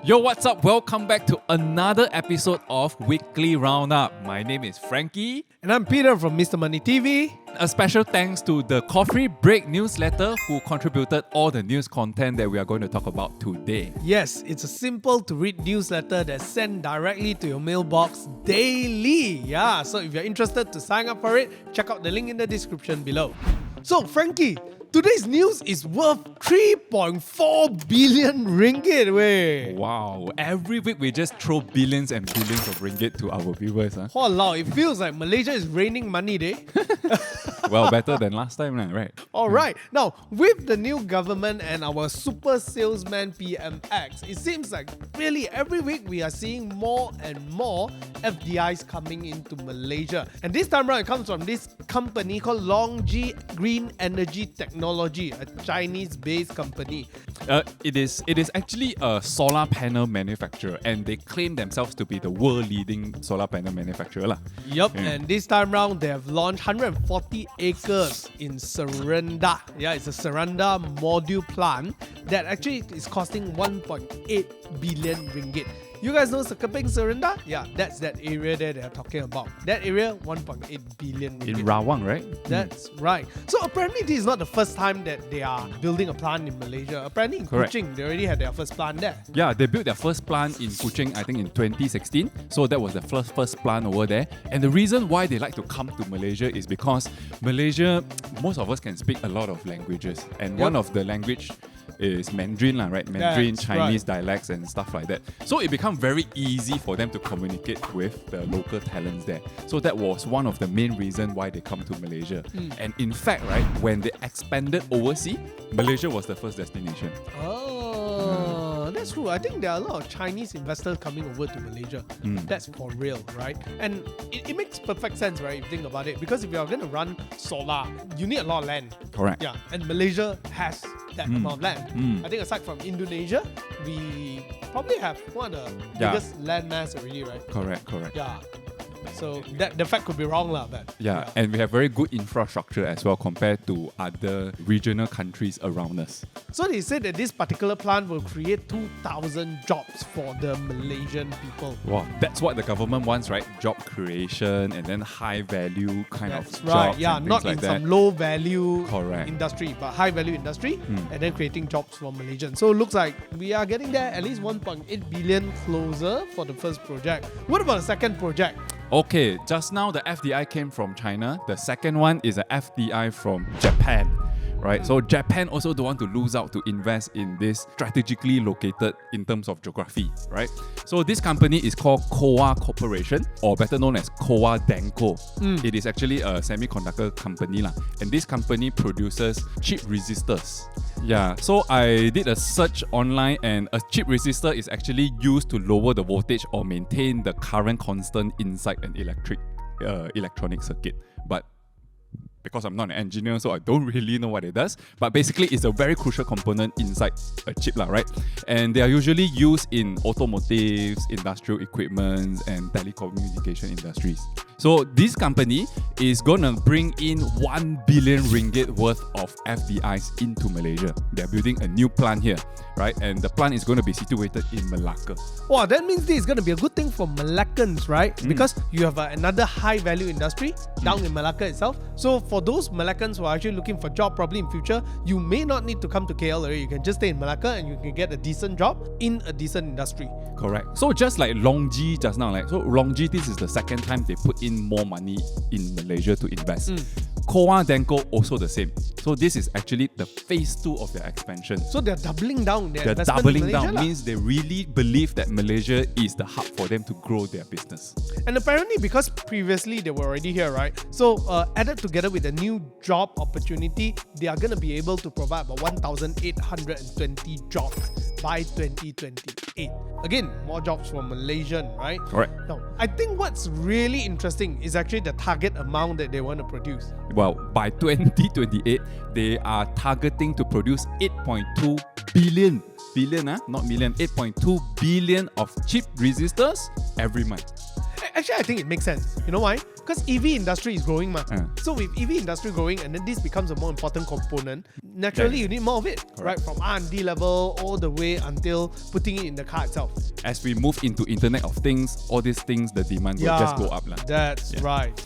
Yo, what's up? Welcome back to another episode of Weekly Roundup. My name is Frankie. And I'm Peter from Mr. Money TV. A special thanks to the Coffee Break newsletter who contributed all the news content that we are going to talk about today. Yes, it's a simple to read newsletter that's sent directly to your mailbox daily. Yeah, so if you're interested to sign up for it, check out the link in the description below. So, Frankie, today's news is worth 3.4 billion ringgit. Wey. Wow, every week we just throw billions and billions of ringgit to our viewers. Huh? Walao, it feels like Malaysia is raining money, eh? Well, better than last time, right? Alright, now with the new government and our super salesman PMX, it seems like really every week we are seeing more and more FDIs coming into Malaysia. And this time around it comes from this company called LONGi Green Energy Technology, a Chinese-based company. It is actually a solar panel manufacturer, and they claim themselves to be the world-leading solar panel manufacturer. Yup, and this time round they have launched 140 acres in Serenda. Yeah, it's a Serenda module plant that actually is costing 1.8 billion ringgit. You guys know Sekeping Serenda? Yeah, that's that area there they are talking about. That area, 1.8 billion ringgit. In Rawang, right? That's right. So apparently this is not the first time that they are building a plant in Malaysia. Apparently in Kuching, they already had their first plant there. Yeah, they built their first plant in Kuching, I think in 2016. So that was the first plant over there. And the reason why they like to come to Malaysia is because Malaysia, most of us can speak a lot of languages. And one of the language is Mandarin, right? Mandarin, That's Chinese right. dialects and stuff like that. So it becomes very easy for them to communicate with the local talents there. So that was one of the main reasons why they come to Malaysia. And in fact, right, when they expanded overseas, Malaysia was the first destination. Oh, that's true. I think there are a lot of Chinese investors coming over to Malaysia. That's for real, right? And it makes perfect sense, right, if you think about it. Because if you're going to run solar, you need a lot of land. Correct. Yeah, and Malaysia has that amount of land. I think aside from Indonesia, we probably have one of the biggest land mass already, right? Correct. Yeah. So that the fact could be wrong, but Yeah, and we have very good infrastructure as well compared to other regional countries around us. So they said that this particular plant will create 2,000 jobs for the Malaysian people. Wow, that's what the government wants, right? Job creation and then high value kind That's of right. jobs. Yeah, and not things in like that. some low value Correct. industry, but high value industry, and then creating jobs for Malaysians. So it looks like we are getting there, at least 1.8 billion closer for the first project. What about the second project? Okay, just now the FDI came from China. The second one is a FDI from Japan. Right, so Japan also don't want to lose out to invest in this strategically located in terms of geography, right? So this company is called KOA Corporation, or better known as KOA Denko. It is actually a semiconductor company lah, and this company produces chip resistors. Yeah, so I did a search online, and a chip resistor is actually used to lower the voltage or maintain the current constant inside an electronic circuit. But because I'm not an engineer, so I don't really know what it does. But basically, it's a very crucial component inside a chip, right? And they are usually used in automotives, industrial equipments, and telecommunication industries. So this company is gonna bring in 1 billion ringgit worth of FDIs into Malaysia. They're building a new plant here, right? And the plant is gonna be situated in Malacca. Wow, that means this is going to be a good thing for Malaccans, right? Because you have another high value industry down in Malacca itself. So for those Malaccans who are actually looking for a job probably in future, you may not need to come to KL area. You can just stay in Malacca and you can get a decent job in a decent industry. Correct. So just like LONGi just now, so LONGi, this is the second time they put in more money in Malaysia to invest. KOA Denko also the same. So this is actually the phase 2 of their expansion. So they're doubling down their They're investment doubling in Malaysia down means they really believe that Malaysia is the hub for them to grow their business. And apparently because previously they were already here, right? So added together with a new job opportunity, they are going to be able to provide about 1,820 jobs by 2028. Again, more jobs for Malaysian, right? Correct. Now, I think what's really interesting is actually the target amount that they want to produce. Well, by 2028, they are targeting to produce 8.2 billion, not million, 8.2 billion of chip resistors every month. Actually, I think it makes sense. You know why? Because EV industry is growing, ma. So with EV industry growing, and then this becomes a more important component, naturally you need more of it, right? From R&D level all the way until putting it in the car itself. As we move into Internet of Things, all these things, the demand will just go up. That's right.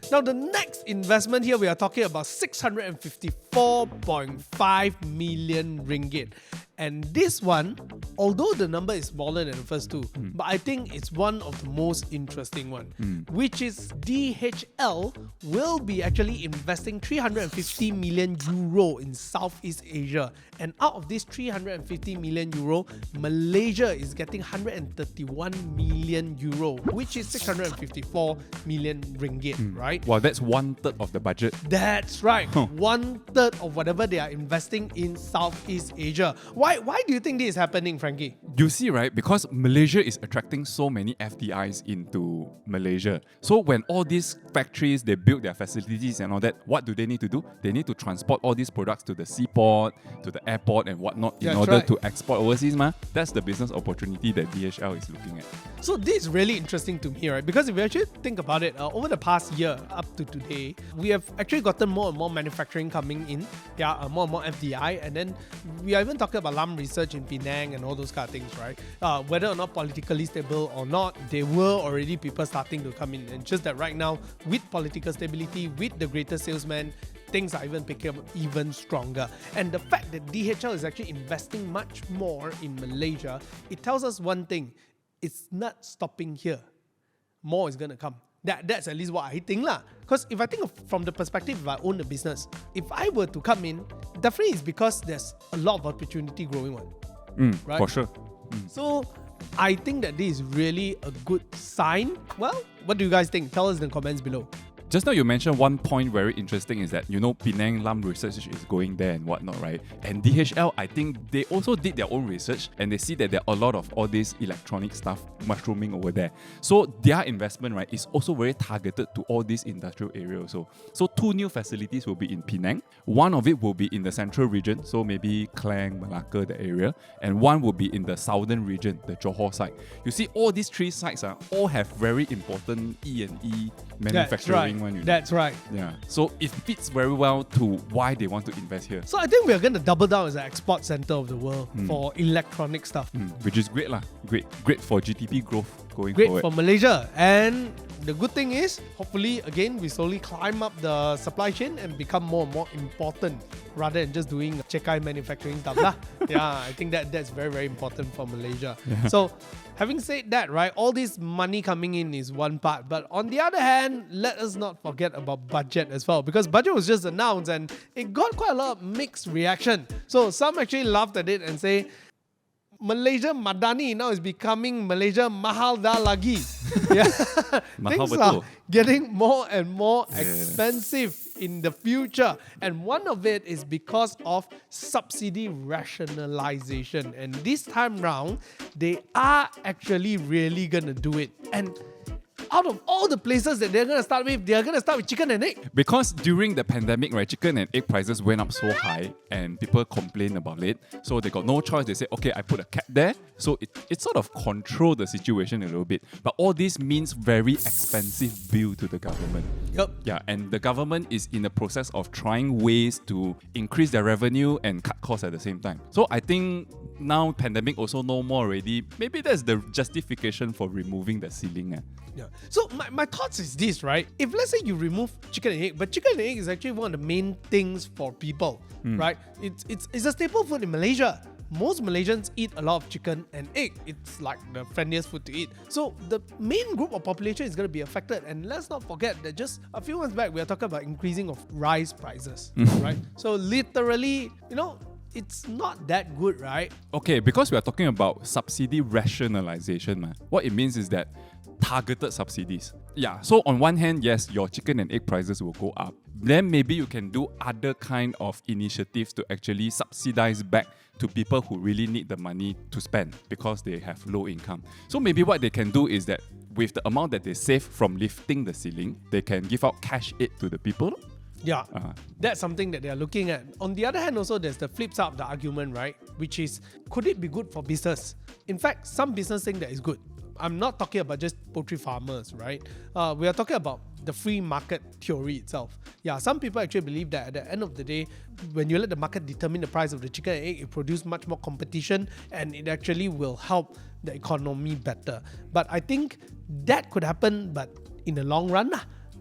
Now, the next investment here, we are talking about 654.5 million ringgit. And this one, although the number is smaller than the first two, but I think it's one of the most interesting one, which is DHL will be actually investing 350 million euro in Southeast Asia. And out of this 350 million euro, Malaysia is getting 131 million euro, which is 654 million ringgit, right? Well, that's 1/3 of the budget. That's right. 1/3 of whatever they are investing in Southeast Asia. Why do you think this is happening, Frankie? You see, right? Because Malaysia is attracting so many FDIs into Malaysia. So when all these factories, they build their facilities and all that, what do they need to do? They need to transport all these products to the seaport, to the airport and whatnot in order to export overseas. That's the business opportunity that DHL is looking at. So this is really interesting to me, right? Because if you actually think about it, over the past year up to today, we have actually gotten more and more manufacturing coming in. More and more FDI. And then we are even talking about LAM research in Penang and all those kind of things, right? Whether or not politically stable or not, there were already people starting to come in. And just that right now, with political stability, with the greater salesman, things are even picking up even stronger. And the fact that DHL is actually investing much more in Malaysia, it tells us one thing. It's not stopping here. More is going to come. That's at least what I think lah. Because if I think from the perspective if I own a business, if I were to come in, definitely it's because there's a lot of opportunity growing on. Right? For sure. So I think that this is really a good sign. Well, what do you guys think? Tell us in the comments below. Just now you mentioned one point very interesting is that, Penang LAM research is going there and whatnot, right? And DHL, I think they also did their own research and they see that there are a lot of all this electronic stuff mushrooming over there. So their investment, right, is also very targeted to all these industrial areas. So 2 new facilities will be in Penang. One of it will be in the central region, so maybe Klang, Malacca, the area. And one will be in the southern region, the Johor side. You see, all these 3 sites all have very important E&E manufacturing. That's right. Yeah. So it fits very well to why they want to invest here. So I think we are going to double down as an export center of the world for electronic stuff. Which is great lah. Great for GDP growth going Great forward. for Malaysia. And the good thing is, hopefully, again, we slowly climb up the supply chain and become more and more important rather than just doing cekai manufacturing stuff lah. Yeah, I think that's very, very important for Malaysia. Yeah. So having said that, right, all this money coming in is one part. But on the other hand, let us not forget about budget as well. Because budget was just announced and it got quite a lot of mixed reaction. So some actually laughed at it and say, Malaysia Madani now is becoming Malaysia Mahal dah lagi. Yeah. Things are getting more and more expensive in the future. And one of it is because of subsidy rationalization. And this time round, they are actually really going to do it. And out of all the places that they're going to start with, they're going to start with chicken and egg. Because during the pandemic, right, chicken and egg prices went up so high and people complained about it. So they got no choice. They said, okay, I put a cap there. So it sort of controlled the situation a little bit. But all this means very expensive bill to the government. Yep. Yeah, and the government is in the process of trying ways to increase their revenue and cut costs at the same time. So I think now pandemic also no more already. Maybe that's the justification for removing the ceiling. Yeah. So my thoughts is this, right? If let's say you remove chicken and egg, but chicken and egg is actually one of the main things for people, right? It's a staple food in Malaysia. Most Malaysians eat a lot of chicken and egg. It's like the friendliest food to eat. So the main group of population is going to be affected. And let's not forget that just a few months back, we are talking about increasing of rice prices, right? So literally, it's not that good, right? Okay, because we are talking about subsidy rationalization, man. What it means is that targeted subsidies. Yeah, so on one hand, yes, your chicken and egg prices will go up. Then maybe you can do other kind of initiatives to actually subsidize back to people who really need the money to spend because they have low income. So maybe what they can do is that with the amount that they save from lifting the ceiling, they can give out cash aid to the people. Yeah, that's something that they are looking at. On the other hand, also, there's the flip side of the argument, right? Which is, could it be good for business? In fact, some business think that is good. I'm not talking about just poultry farmers, right? We are talking about the free market theory itself. Yeah, some people actually believe that at the end of the day, when you let the market determine the price of the chicken and egg, it produces much more competition and it actually will help the economy better. But I think that could happen, but in the long run.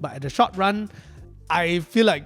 But at the short run, I feel like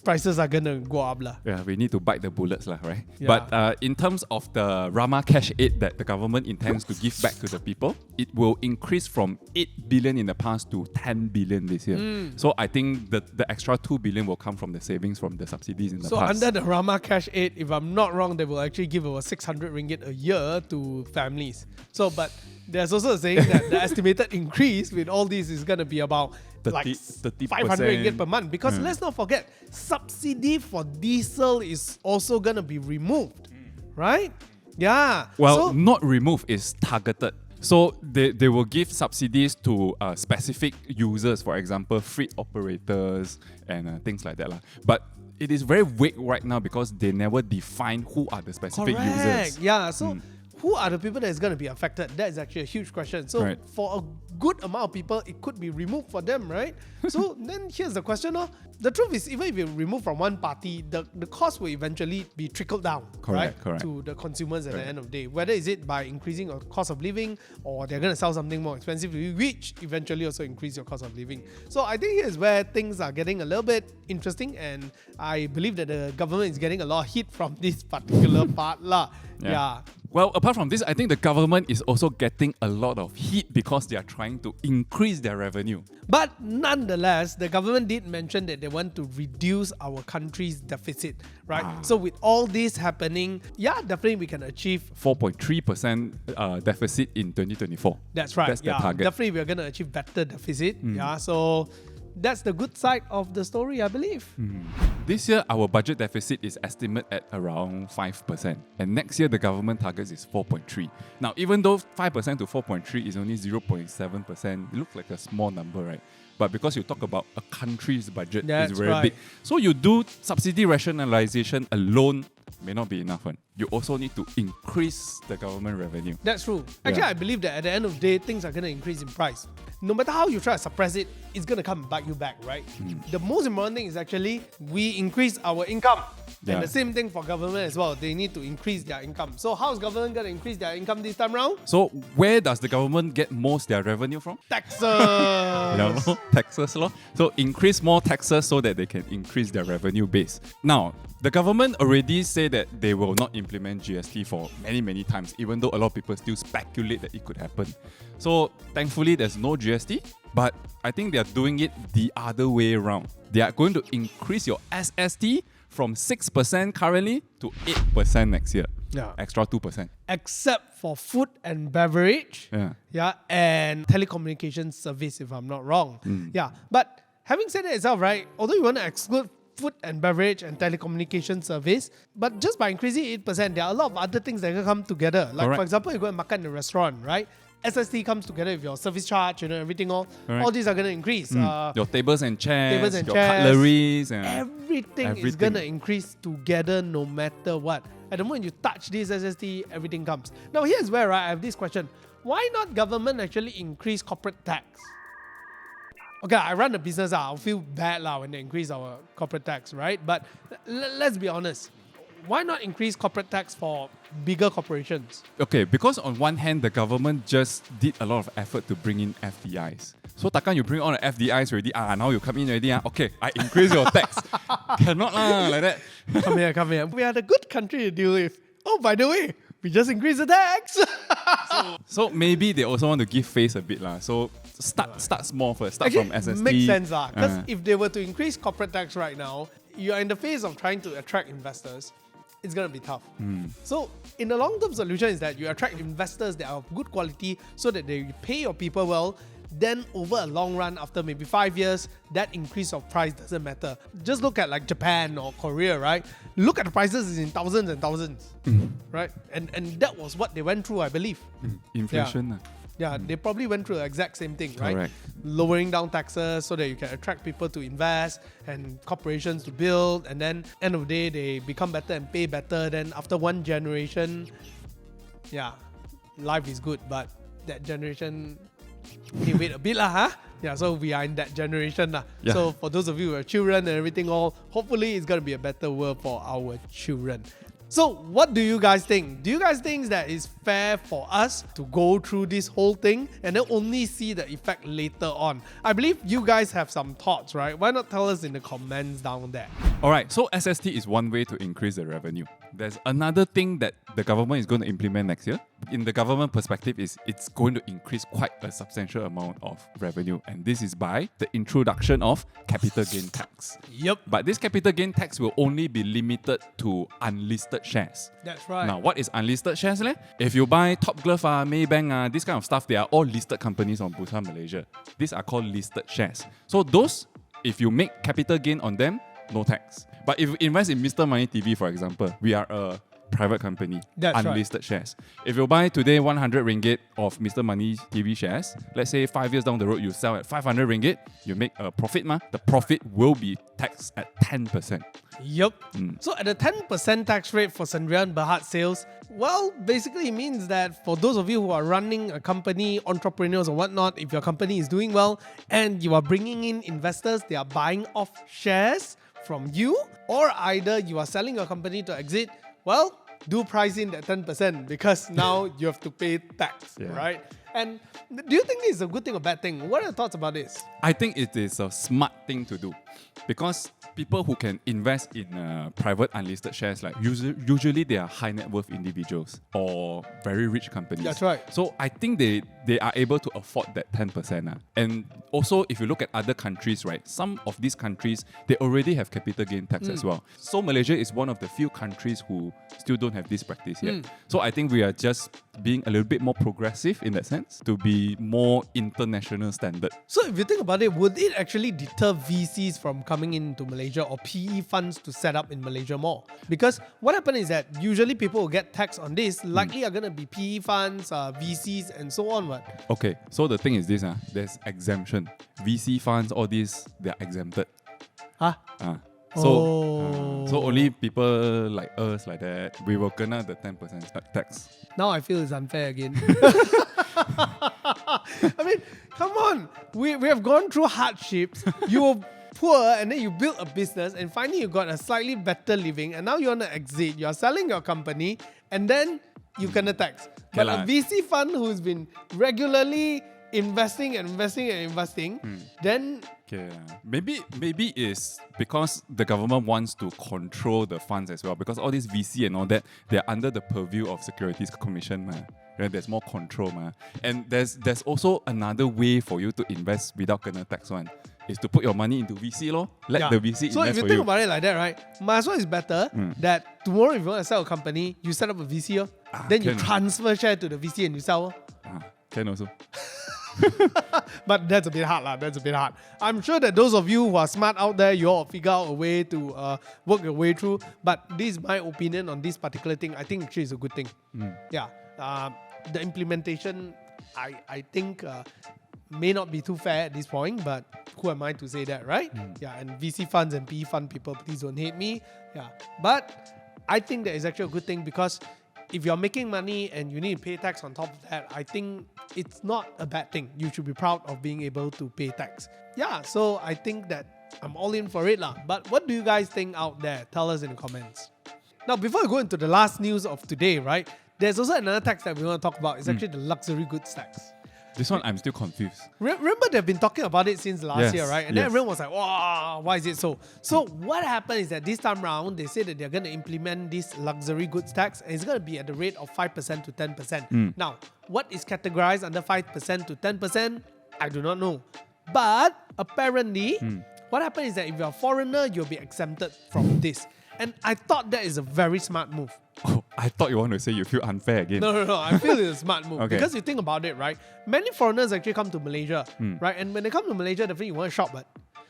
prices are gonna go up lah. Yeah, we need to bite the bullets lah, right? Yeah. But in terms of the Rama cash aid that the government intends to give back to the people, it will increase from 8 billion in the past to 10 billion this year. So I think the extra 2 billion will come from the savings from the subsidies in the So past. under the Rama cash aid, if I'm not wrong, they will actually give about 600 ringgit a year to families. So, but there's also a saying that the estimated increase with all these is going to be about 30%. 500 ringgit per month. Because let's not forget, subsidy for diesel is also going to be removed. Right? Yeah. Well, not removed, is targeted. So they will give subsidies to specific users, for example, freight operators and things like that lah. But it is very vague right now because they never define who are the specific users. Yeah. So who are the people that is going to be affected? That is actually a huge question. So for a good amount of people, it could be removed for them, right? So then here's the question. The truth is, even if you remove from one party, the cost will eventually be trickled down Correct. to the consumers at the end of the day. Whether is it by increasing your cost of living or they're going to sell something more expensive to you, which eventually also increase your cost of living. So I think here's where things are getting a little bit interesting, and I believe that the government is getting a lot of heat from this particular part lah. Yeah. Well, apart from this, I think the government is also getting a lot of heat because they are trying to increase their revenue. But nonetheless, the government did mention that they want to reduce our country's deficit, right? So with all this happening, yeah, definitely we can achieve 4.3% deficit in 2024. That's right. That's the target. Definitely we're going to achieve better deficit. Yeah, so that's the good side of the story, I believe. This year, our budget deficit is estimated at around 5%. And next year, the government target is 4.3%. Now, even though 5% to 4.3% is only 0.7%, it looks like a small number, right? But because you talk about a country's budget, it's very big. So you do subsidy rationalization alone may not be enough. You also need to increase the government revenue. That's true. Actually, I believe that at the end of the day, things are going to increase in price. No matter how you try to suppress it, it's going to come and bite you back, right? The most important thing is actually we increase our income. And the same thing for government as well. They need to increase their income. So how is government going to increase their income this time around? So where does the government get most their revenue from? Taxes. Taxes law. So increase more taxes so that they can increase their revenue base. Now, the government already said that they will not implement GST for many times, even though a lot of people still speculate that it could happen. So thankfully, there's no GST, but I think they are doing it the other way around. They are going to increase your SST from 6% currently to 8% next year. Yeah. Extra 2%. Except for food and beverage. And telecommunication service, if I'm not wrong. But having said that itself, right, although you want to exclude food and beverage and telecommunication service, but just by increasing 8%, there are a lot of other things that can come together. Like for example, you go and makan in a restaurant, right? SST comes together with your service charge, everything all these are going to increase. Your tables and chairs, your cutleries, and everything is going to increase together no matter what. At the moment you touch this SST, everything comes. Now here's where I have this question. Why not government actually increase corporate tax? Okay, I run a business, I'll feel bad when they increase our corporate tax, right? But let's be honest. Why not increase corporate tax for bigger corporations? Okay, because on one hand, the government just did a lot of effort to bring in FDIs. So takkan you bring on the FDIs already, now you come in already, okay, I increase your tax. Cannot like that. Come here. We are the good country to deal with. Oh, by the way, we just increased the tax. So maybe they also want to give face a bit So start small first. Start from SST. Makes sense because if they were to increase corporate tax right now, you are in the phase of trying to attract investors. It's going to be tough. So in the long-term solution is that you attract investors that are of good quality so that they pay your people well. Then over a long run, after maybe 5 years, that increase of price doesn't matter. Just look at like Japan or Korea, right? Look at the prices in thousands and thousands, right? And that was what they went through, I believe. Inflation. Yeah, they probably went through the exact same thing, right? Correct. Lowering down taxes so that you can attract people to invest and corporations to build, and then end of the day they become better and pay better. Then after one generation, life is good. But that generation. Okay, wait a bit lah, huh? Yeah, so we are in that generation lah. Yeah. So for those of you who are children and everything hopefully it's gonna be a better world for our children. So what do you guys think? Do you guys think that it's fair for us to go through this whole thing and then only see the effect later on? I believe you guys have some thoughts, right? Why not tell us in the comments down there? Alright, so SST is one way to increase the revenue. There's another thing that the government is going to implement next year. In the government perspective, it's going to increase quite a substantial amount of revenue. And this is by the introduction of capital gain tax. Yep. But this capital gain tax will only be limited to unlisted shares. That's right. Now, what is unlisted shares? If you buy Top Glove, Maybank, this kind of stuff, they are all listed companies on Bursa Malaysia. These are called listed shares. So those, if you make capital gain on them, no tax. But if you invest in Mr. Money TV, for example, we are a private company, That's unlisted shares. If you buy today 100 ringgit of Mr. Money TV shares, let's say 5 years down the road, you sell at 500 ringgit, you make a profit, the profit will be taxed at 10%. Yep. So at a 10% tax rate for Sendirian Berhad sales, well, basically it means that for those of you who are running a company, entrepreneurs or whatnot, if your company is doing well and you are bringing in investors, they are buying off shares from you, or either you are selling your company to exit, well, do price in that 10% because now you have to pay tax, right? And do you think this is a good thing or bad thing? What are your thoughts about this? I think it is a smart thing to do because people who can invest in private unlisted shares, like usually they are high net worth individuals or very rich companies. That's right. So I think they are able to afford that 10%. And also, if you look at other countries, right, some of these countries, they already have capital gain tax as well. So Malaysia is one of the few countries who still don't have this practice yet. So I think we are just being a little bit more progressive in that sense to be more international standard. So if you think about it, would it actually deter VCs from coming into Malaysia or PE funds to set up in Malaysia more? Because what happens is that usually people will get taxed on this, likely are going to be PE funds, VCs and so on. Okay, so the thing is this, there's exemption. VC funds, all these, they're exempted. Huh? So only people like us, like that, we will kena the 10% tax. Now I feel it's unfair again. I mean, come on. We have gone through hardships. You were poor and then you built a business and finally you got a slightly better living and now you want to exit. You're selling your company and then you kena tax. But a VC fund who's been regularly investing, then... Okay, maybe it's because the government wants to control the funds as well, because all these VC and all that, they're under the purview of Securities Commission. Right? There's more control. And there's also another way for you to invest without kena tax one, is to put your money into VC Let the VC invest for you. So if you think about it like that, right, might as well it's better that tomorrow if you want to sell a company, you set up a VC, then you transfer share to the VC and you sell. Can also. But that's a bit hard. I'm sure that those of you who are smart out there, you all figure out a way to work your way through. But this is my opinion on this particular thing. I think actually it's a good thing. Yeah. The implementation, I think may not be too fair at this point, but who am I to say that, right? Yeah, and VC funds and PE fund people, please don't hate me. Yeah. But I think that is actually a good thing because if you're making money and you need to pay tax on top of that, I think it's not a bad thing. You should be proud of being able to pay tax. Yeah, so I think that I'm all in for it lah. But what do you guys think out there? Tell us in the comments. Now, before I go into the last news of today, right, there's also another tax that we want to talk about. It's actually the luxury goods tax. This one, I'm still confused. Remember they've been talking about it since last year, right? And then yes. everyone was like, wow, why is it so? So what happened is that this time round, they say that they're going to implement this luxury goods tax and it's going to be at the rate of 5% to 10%. Now, what is categorized under 5% to 10%? I do not know. But apparently, what happened is that if you're a foreigner, you'll be exempted from this. And I thought that is a very smart move. Oh, I thought you want to say you feel unfair again. No. I feel it's a smart move. Okay. Because you think about it, right? Many foreigners actually come to Malaysia, right? And when they come to Malaysia, definitely you want to shop, but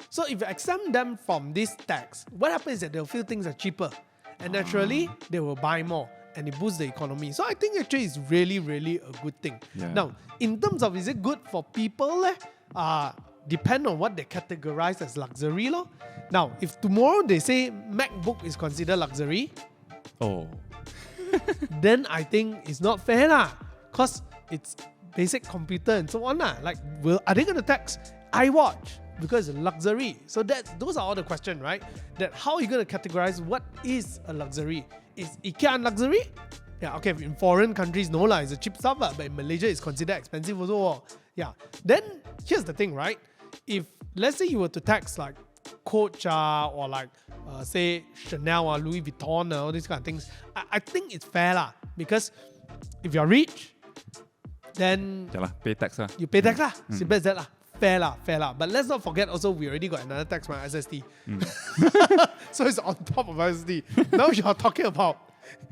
so if you exempt them from this tax, what happens is that they'll feel things are cheaper. And naturally, they will buy more. And it boosts the economy. So I think actually it's really, really a good thing. Yeah. Now, in terms of is it good for people? Depend on what they categorize as luxury. Now, if tomorrow they say MacBook is considered luxury, Oh. then I think it's not fair lah. Because it's basic computer and so on. Like, are they going to tax iWatch? Because it's luxury. So those are all the questions, right? That how are you going to categorize what is a luxury? Is IKEA a luxury? Yeah, okay, in foreign countries, no it's a cheap stuff, but in Malaysia, it's considered expensive also. Yeah. Then, here's the thing, right? If, let's say you were to tax like Coach or like, say, Chanel Louis Vuitton all these kind of things, I think it's fair because if you're rich, then pay tax lah. You pay tax lah. Simple as that lah. Fair lah. But let's not forget also, we already got another tax from SST. So it's on top of SST. Now you're talking about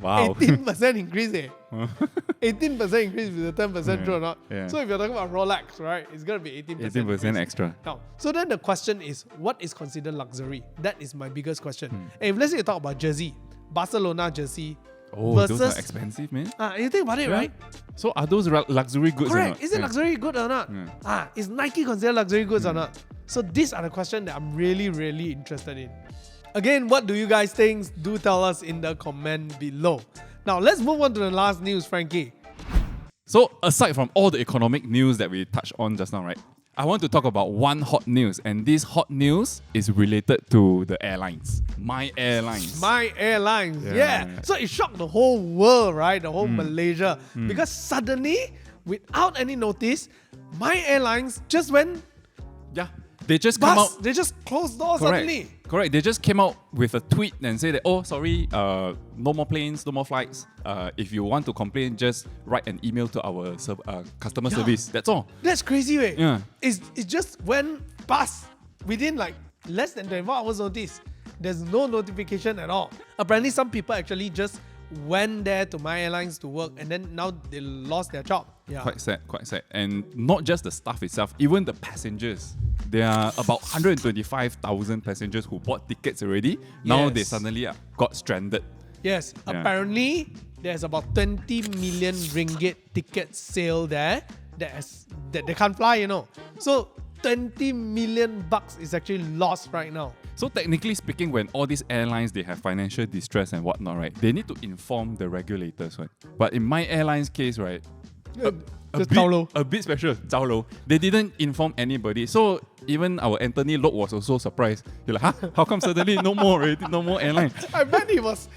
18% increase. 18% increase with the 10% true or not. Yeah. So if you're talking about Rolex, right, it's going to be 18%. 18% extra. Now, so then the question is, what is considered luxury? That is my biggest question. And if let's say you talk about jersey, Barcelona jersey, versus, those are expensive, man. You think about it, right? So are those luxury goods Correct. or not? Is it luxury good or not? Is Nike considered luxury goods or not? So these are the questions that I'm really, really interested in. Again, what do you guys think? Do tell us in the comment below. Now, let's move on to the last news, Frankie. So aside from all the economic news that we touched on just now, right? I want to talk about one hot news, and this hot news is related to the airlines. MY Airlines. MY Airlines, yeah. So it shocked the whole world, right? The whole Malaysia. Because suddenly, without any notice, MY Airlines just went... Yeah. They just come out... They just closed doors suddenly. Correct. They just came out with a tweet and say that, oh, sorry, no more planes, no more flights. If you want to complain, just write an email to our customer service. That's all. That's crazy, right? Yeah. It just went past within like less than 24 hours notice. There's no notification at all. Apparently, some people actually just went there to MY Airlines to work, and then now they lost their job. Yeah. Quite sad. And not just the staff itself, even the passengers. There are about 125,000 passengers who bought tickets already. Now they suddenly got stranded. Yes. Yeah. Apparently, there's about 20 million ringgit ticket sale there that they can't fly, So 20 million bucks is actually lost right now. So technically speaking, when all these airlines, they have financial distress and whatnot, right? They need to inform the regulators, right? But in MY Airlines case, right? A bit special, 糟楼. They didn't inform anybody. So even our Anthony Lok was also surprised. You're like, huh? How come suddenly no more airline? I bet he was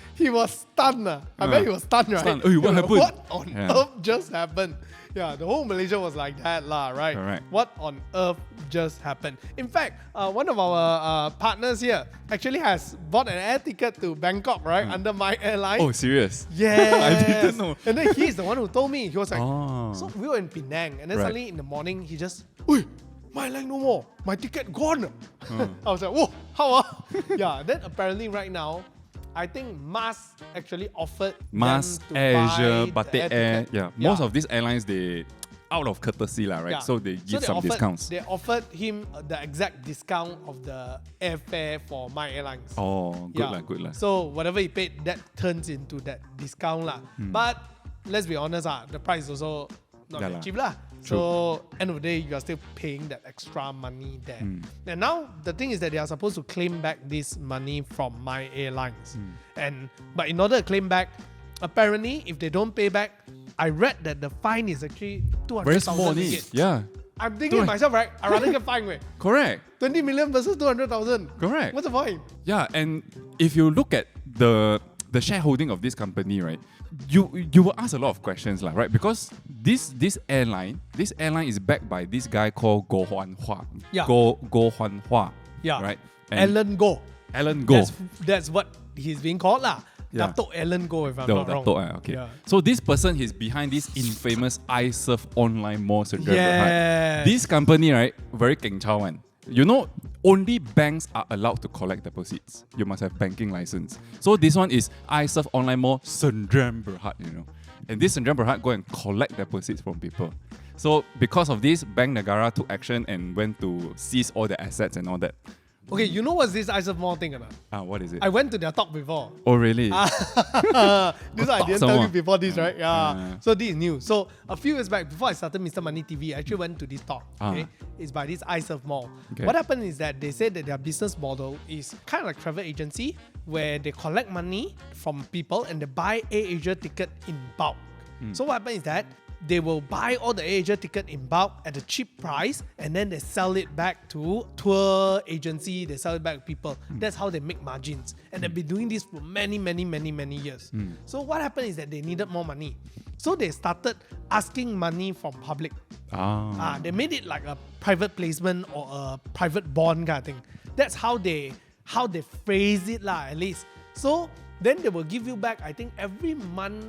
stunned. I bet he was stunned, right? Stunned. What happened? What on earth just happened? Yeah, the whole Malaysia was like that, right? Correct. What on earth just happened? In fact, one of our partners here actually has bought an air ticket to Bangkok, right? Under MY Airline. Oh, serious? Yeah. I didn't know. And then he's the one who told me. He was like, so we were in Penang, and then suddenly in the morning, he just, MY Airline no more. My ticket gone. I was like, whoa, how? Yeah, then apparently right now, I think MAS actually offered MAS, them to Asia, buy Batik Air. Yeah, most of these airlines, they out of courtesy, right? Yeah. So they give some discounts. They offered him the exact discount of the airfare for MY Airlines. Oh, good lah. So whatever he paid, that turns into that discount lah. But let's be honest, the price is also not that cheap lah. So end of the day, you are still paying that extra money there. And now the thing is that they are supposed to claim back this money from MY Airlines. But in order to claim back, apparently if they don't pay back, I read that the fine is actually 200,000 ringgit. Yeah. I'm thinking to myself, right? I'd rather get fined, right? Correct. 20 million versus 200,000. Correct. What's the point? Yeah, and if you look at the shareholding of this company, right, you will ask a lot of questions, right? Because this airline is backed by this guy called Goh Huan Hua. Yeah. Goh Huan Hua. Yeah. Right. And Alan Goh. That's what he's being called lah. Yeah. Dato' Alan Goh, if I'm not wrong. Okay. Yeah. So this person is behind this infamous iSurf online mall syndrome. Yeah. This company, right, very keng chao one. Only banks are allowed to collect deposits. You must have banking license. So this one is iSurf online mall Sdn Bhd, And this Sdn Bhd go and collect deposits from people. So because of this, Bank Negara took action and went to seize all the assets and all that. Okay, you know what's this iSurf mall thing or not? What is it? I went to their talk before. Oh, really? This I didn't tell you before this, right? Yeah. So this is new. So a few years back, before I started Mr. Money TV, I actually went to this talk. Okay, it's by this iSurf mall. Okay. What happened is that they said that their business model is kind of like travel agency, where they collect money from people and they buy AirAsia ticket in bulk. So what happened is that they will buy all the AirAsia ticket in bulk at a cheap price, and then they sell it back to tour agency, they sell it back to people. That's how they make margins. And they've been doing this for many years. So what happened is that they needed more money. So they started asking money from public. They made it like a private placement or a private bond kind of thing. That's how they phrase it lah, at least. So then they will give you back, I think every month,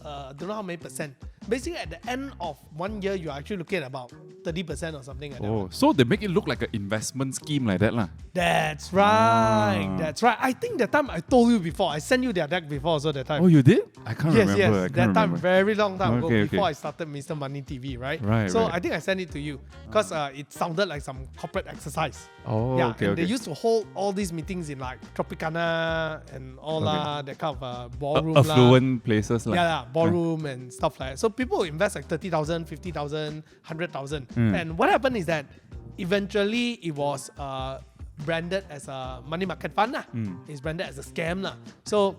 don't know how many percent. Basically, at the end of 1 year, you're actually looking at about 30% or something like that. Oh, so they make it look like an investment scheme like that lah. That's right. That's right. I think that time I told you before. I sent you their deck before, so that time. Oh, you did? I can't remember. Yes. I can't That time, remember. very long time ago, Okay, before okay. I started Mr. Money TV, right? Right, So right. I think I sent it to you because it sounded like some corporate exercise. Oh, Yeah, okay, and okay. they used to hold all these meetings in like Tropicana and all that kind of ballroom. Affluent places lah. Yeah, ballroom and stuff like that. So people invest like 30,000, 50,000, 100,000. And what happened is that eventually it was branded as a money market fund lah. It's branded as a scam lah. So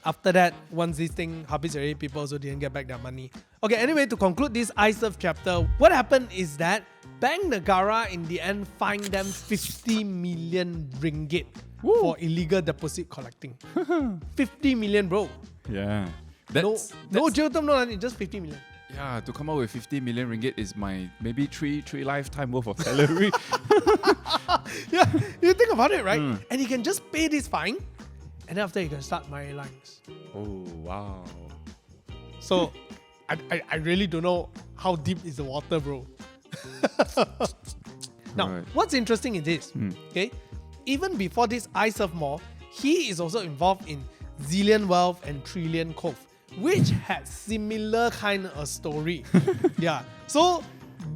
after that, once this thing happens already, people also didn't get back their money. Okay, anyway, to conclude this iSurf chapter, what happened is that Bank Negara in the end fined them 50 million ringgit for illegal deposit collecting. 50 million, bro. Yeah. No jail term, no nothing, just 50 million. Yeah, to come up with 50 million ringgit is my maybe three lifetime worth of salary. Yeah, you think about it, right? And you can just pay this fine, and then after you can start MY Airlines. Oh, wow. So, I really don't know how deep is the water, bro. Now, Right. what's interesting is this, okay? Even before this iSurf Mall, he is also involved in Zillion Wealth and Trillion Cove, which had similar kind of story. Yeah. So,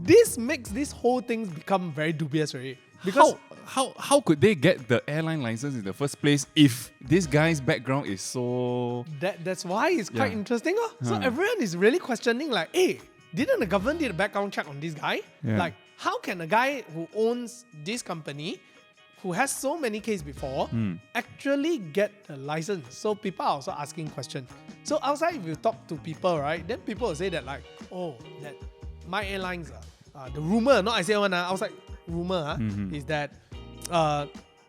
this makes this whole thing become very dubious, right? Because How could they get the airline license in the first place if this guy's background is so... that's why it's quite Yeah. interesting. So everyone is really questioning like, hey, didn't the government do a background check on this guy? Yeah. Like, how can a guy who owns this company, who has so many cases before, actually get a license? So people are also asking questions. So outside, if you talk to people, right, then people will say that like, oh, that MY Airlines, the rumor, not I say one, outside rumor is that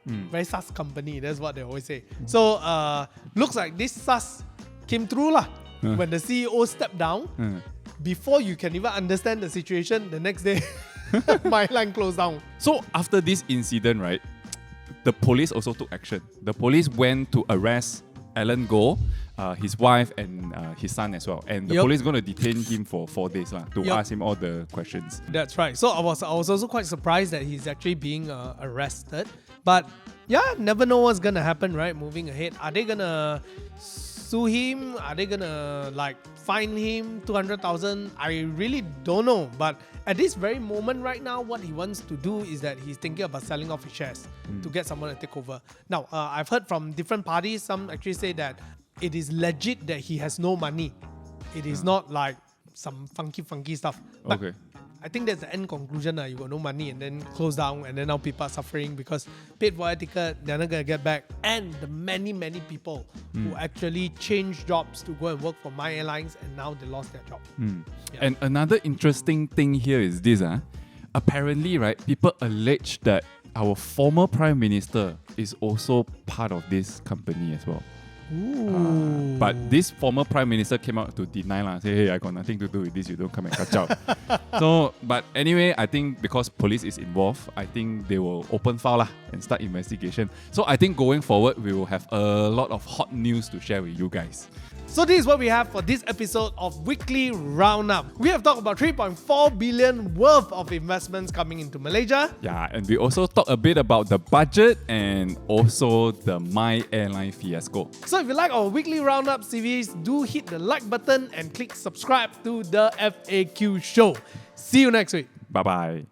very sus company. That's what they always say. So looks like this sus came through lah. When the CEO stepped down, before you can even understand the situation, the next day, MY Airline closed down. So after this incident, right, the police also took action. The police went to arrest Alan Goh, his wife and his son as well. And the police going to detain him for 4 days to ask him all the questions. That's right. So I was also quite surprised that he's actually being arrested. But yeah, never know what's gonna happen, right? Moving ahead, are they gonna sue him? Are they gonna like fine him 200,000? I really don't know. But at this very moment right now, what he wants to do is that he's thinking about selling off his shares to get someone to take over. Now, I've heard from different parties. Some actually say that it is legit that he has no money. It is not like some funky stuff. But Okay. I think that's the end conclusion. You got no money and then close down, and then now people are suffering because paid for a ticket, they're not going to get back. And the many people who actually changed jobs to go and work for MY Airlines, and now they lost their job. Yeah. And another interesting thing here is this. Apparently, right, people allege that our former Prime Minister is also part of this company as well. Ooh. But this former Prime Minister came out to deny, say, hey, I got nothing to do with this, you don't come and catch out. So, but anyway, I think because police is involved, I think they will open file and start investigation. So I think going forward, we will have a lot of hot news to share with you guys. So this is what we have for this episode of Weekly Roundup. We have talked about 3.4 billion worth of investments coming into Malaysia. Yeah, and we also talk a bit about the budget and also the MY Airline Fiasco. So if you like our Weekly Roundup series, do hit the like button and click subscribe to the FAQ show. See you next week. Bye-bye.